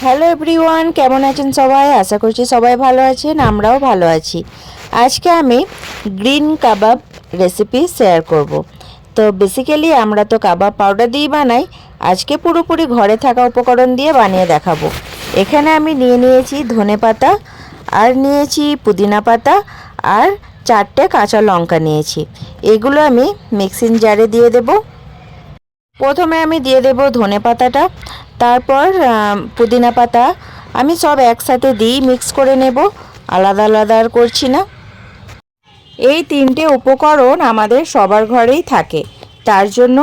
Hello everyone, কেমন আছেন সবাই? আশা করছি সবাই ভালো আছেন, আমরাও ভালো আছি। আজকে আমি গ্রিন কাবাব রেসিপি শেয়ার করব। তো বেসিক্যালি আমরা তো কাবাব পাউডার দিয়েই বানাই। আজকে পুরোপুরি ঘরে থাকা উপকরণ দিয়ে বানিয়ে দেখাবো। এখানে আমি নিয়েছি ধনেপাতা, আর নিয়েছি পুদিনা পাতা, আর 4টে কাঁচা লঙ্কা নিয়েছি। এগুলো আমি মিক্সিং জারে দিয়ে দেব। প্রথমে আমি দিয়ে দেব ধনেপাতাটা, তারপর পুদিনা পাতা। আমি সব একসাথে দিই, মিক্স করে নেব, আলাদা আলাদা আর করছি না। এই 3টে উপকরণ আমাদের সবার ঘরেই থাকে, তার জন্য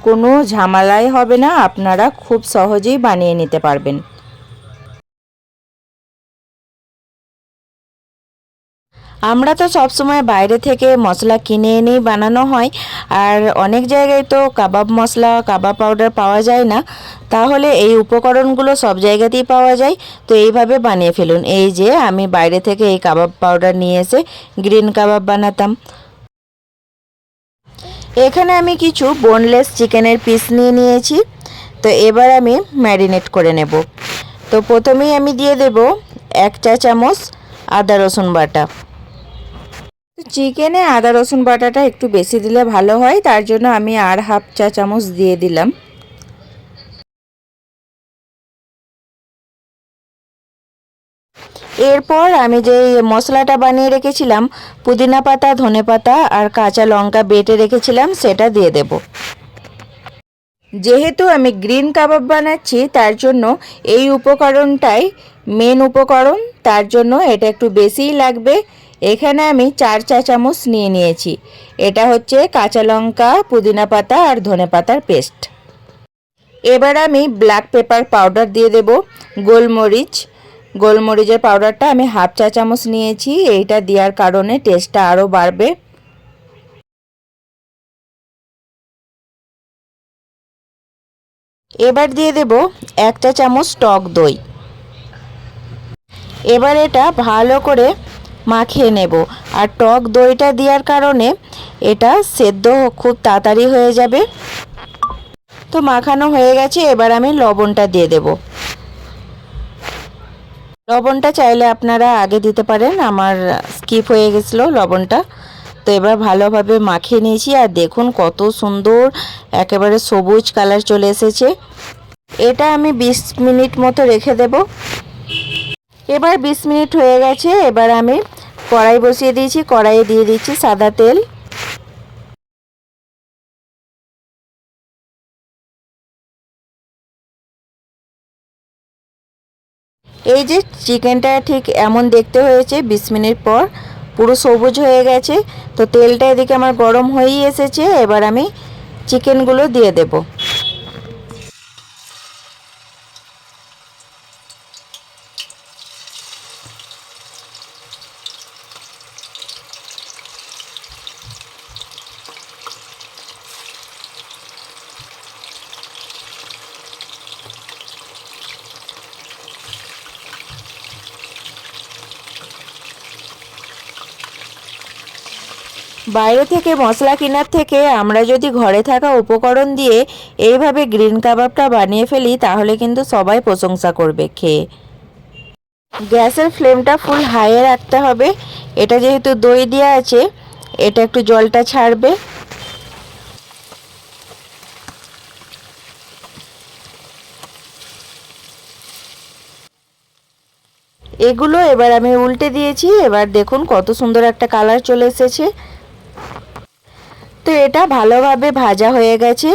কোনো ঝামেলাই হবে না, আপনারা খুব সহজেই বানিয়ে নিতে পারবেন। আমরা তো সব সময় বাইরে থেকে মশলা কিনে এনেই বানানো হয়, আর অনেক জায়গায় তো কাবাব মশলা, কাবাব পাউডার পাওয়া যায় না। তাহলে এই উপকরণগুলো সব জায়গাতেই পাওয়া যায়, তো এইভাবে বানিয়ে ফেলুন। এই যে আমি বাইরে থেকে এই কাবাব পাউডার নিয়ে এসে গ্রিন কাবাব বানাতাম। এখানে আমি কিছু বোনলেস চিকেনের পিস নিয়ে নিয়েছি। তো এবার আমি ম্যারিনেট করে নেব। তো প্রথমেই আমি দিয়ে দেব 1 চা চামচ আদা রসুন বাটা। চিকেনে আদা রসুন বাটাটা একটু বেশি দিলে ভালো হয়, তার জন্য আমি আর 1/2 চা চামচ দিয়ে দিলাম। এরপর আমি যে মশলাটা বানিয়ে রেখেছিলাম, পুদিনা পাতা, ধনেপাতা আর কাঁচা লঙ্কা বেটে রেখেছিলাম, সেটা দিয়ে দেব। যেহেতু আমি গ্রিন কাবাব বানাচ্ছি, তার জন্য এই উপকরণটাই মেন উপকরণ, তার জন্য এটা একটু বেশিই লাগবে। এখানে আমি 4 চা চামচ নিয়ে নিয়েছি। এটা হচ্ছে কাঁচা লঙ্কা, পুদিনা পাতা আর ধনেপাতার পেস্ট। এবার আমি ব্ল্যাক পেপার পাউডার দিয়ে দেব। গোলমরিচের পাউডারটা আমি 1/2 চা চামচ নিয়েছি। এইটা দেওয়ার কারণে টেস্টটা আরও বাড়বে। এবার দিয়ে দেব 1 চা চামচ টক দই। এবার এটা ভালো করে মাখিয়ে নেব, আর টক দইটা দেওয়ার কারণে এটা সেদ্ধ খুব তাড়াতাড়ি হয়ে যাবে। তো মাখানো হয়ে গেছে, এবার আমি লবণটা দিয়ে দেব। লবণটা চাইলে আপনারা আগে দিতে পারেন, আমার স্কিপ হয়ে গেছিলো লবণটা। তো এবার ভালোভাবে মাখিয়ে নিয়েছি, আর দেখুন কত সুন্দর একেবারে সবুজ কালার চলে এসেছে। এটা আমি 20 মিনিট মতো রেখে দেব। এবার 20 মিনিট হয়ে গেছে। এবার আমি কড়াই বসিয়ে দিয়েছি, কড়াইয়ে দিয়ে দিচ্ছি সাদা তেল। এই যে চিকেনটা ঠিক এমন দেখতে হয়েছে 20 মিনিট পর, পুরো সবুজ হয়ে গেছে। তো তেলটা এদিকে আমার গরম হয়েই এসেছে। এবার আমি চিকেনগুলো দিয়ে দেব। বাইরে থেকে মশলা কেনার থেকে আমরা যদি ঘরে থাকা উপকরণ দিয়ে এইভাবে গ্রিন কাবাবটা বানিয়ে ফেলি, তাহলে কিন্তু সবাই প্রশংসা করবে খেয়ে। গ্যাসের ফ্লেমটা ফুল হাইয়ে রাখতে হবে। এটা যেহেতু দই দেওয়া আছে, এটা একটু জলটা ছাড়বে। এগুলো এবার আমি উল্টে দিয়েছি। এবার দেখুন কত সুন্দর একটা কালার চলে এসেছে। তো এটা ভালোভাবে ভাজা হয়ে গেছে,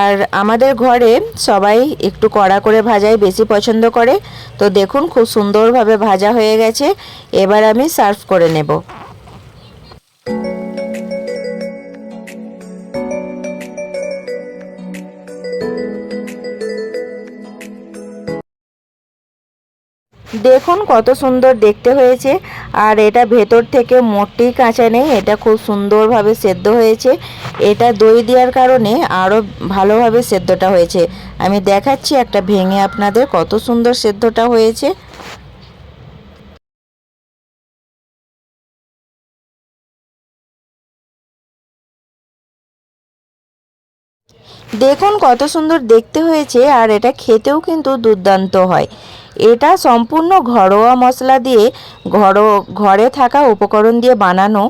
আর আমাদের ঘরে সবাই একটু কড়া করে ভাজাই বেশি পছন্দ করে। তো দেখুন খুব সুন্দরভাবে ভাজা হয়ে গেছে। এবার আমি সার্ভ করে নেব। দেখুন কত সুন্দর দেখতে হয়েছে, আর এটা ভেতর থেকে মোটেই কাঁচা নেই, এটা খুব সুন্দরভাবে সেদ্ধ হয়েছে। এটা দই দেওয়ার কারণে আরও ভালোভাবে সেদ্ধটা হয়েছে। আমি দেখাচ্ছি একটা ভেঙে আপনাদের, কত সুন্দর সেদ্ধটা হয়েছে। দেখুন কত সুন্দর দেখতে হয়েছে, আর এটা খেতেও কিন্তু দুর্দান্ত হয়। এটা সম্পূর্ণ ঘরোয়া মশলা দিয়ে ঘরে থাকা উপকরণ দিয়ে বানানো।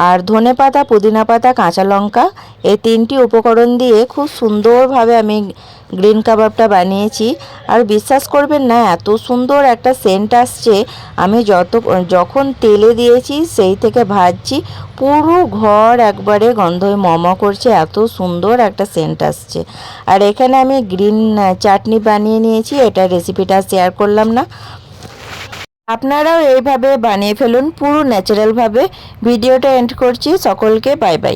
আর ধনেপাতা, পুদিনা পাতা, কাঁচা লঙ্কা এই 3টি উপকরণ দিয়ে খুব সুন্দরভাবে আমি গ্রিন কাবাবটা বানিয়েছি। আর বিশ্বাস করবেন না, এত সুন্দর একটা সেন্ট আসছে। আমি যখন তেলে দিয়েছি সেই থেকে ভাজছি, পুরো ঘর একবারে গন্ধে মম করছে, এত সুন্দর একটা সেন্ট আসছে। আর এখানে আমি গ্রিন চাটনি বানিয়ে নিয়েছি, এটা রেসিপিটা শেয়ার করলাম না। আপনারাও এইভাবে বানিয়ে ফেলুন পুরো ন্যাচারালভাবে। ভিডিওটা এন্ড করছি, সকলকে বাই বাই।